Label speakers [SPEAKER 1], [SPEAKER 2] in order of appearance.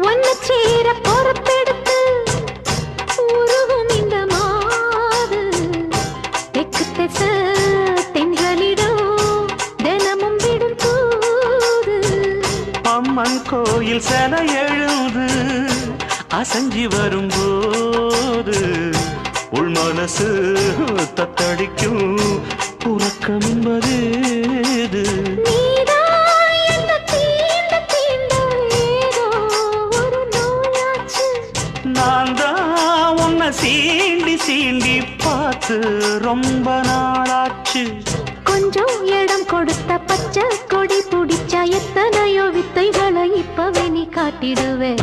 [SPEAKER 1] ஒன்னு சேர பொறுப்பெடுத்து உருகும் இந்த மாது தெற்கு திச தென்றலிடம் தினமும் விடும் தூது
[SPEAKER 2] அம்மன் கோயில் சில எழுது அசஞ்சி வரும்போது உள் மனசு தத்தடிக்கும் உறக்கம் என்பது நான் தான் உன்னை சீண்டி சீண்டி பார்த்து ரொம்ப நாளாச்சு
[SPEAKER 1] கொஞ்சம் இடம் கொடுத்த பச்சை கொடி பிடிச்சா எத்தனையோ வித்தைகளை இப்பவே நீ காட்டிடுவே